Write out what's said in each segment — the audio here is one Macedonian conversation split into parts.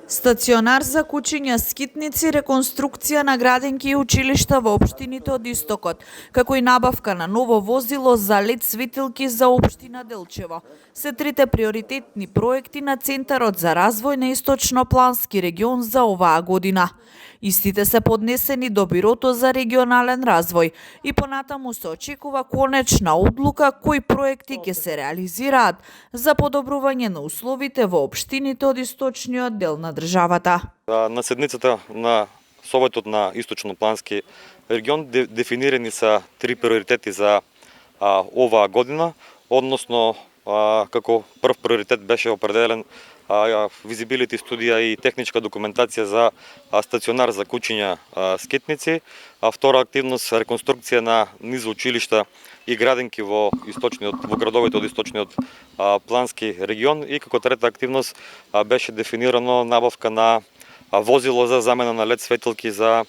Стационар за кучиња скитници, реконструкција на градинки и училишта во општините од Истокот, како и набавка на ново возило за LED светилки за општина Делчево, се трите приоритетни проекти на Центарот за развој на Источноплански регион за оваа година. Истите се поднесени до Бирото за регионален развој и понатаму се очекува конечна одлука кои проекти ќе се реализираат за подобрување на условите во општините од источниот дел на државата. На седницата на Советот на Источноплански регион дефинирани се три приоритети за оваа година, односно како прв приоритет беше определен визибилити студија и техничка документација за стационар за кучиња скитници, втора активност реконструкција на низ училишта и градинки во градовите од источниот плански регион и како трета активност беше дефинирано набавка на возило за замена на LED светилки за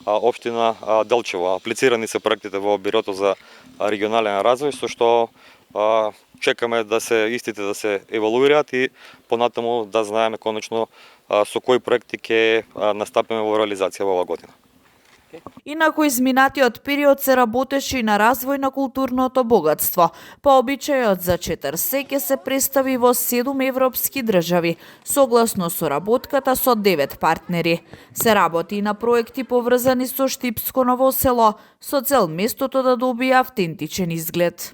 општина Делчево. Аплицирани се проектите во Бирото за регионален развој, со што чекаме истите да се евалуираат и понатаму да знаеме конечно со кои проекти ќе настапиме во реализација во оваа година. Инаку изминатиот период се работеше и на развој на културното богатство. По обичајот за Четрсе ќе се представи во 7 европски држави, согласно соработката со 9 партнери. Се работи и на проекти поврзани со Штипско Ново село, со цел местото да добие автентичен изглед.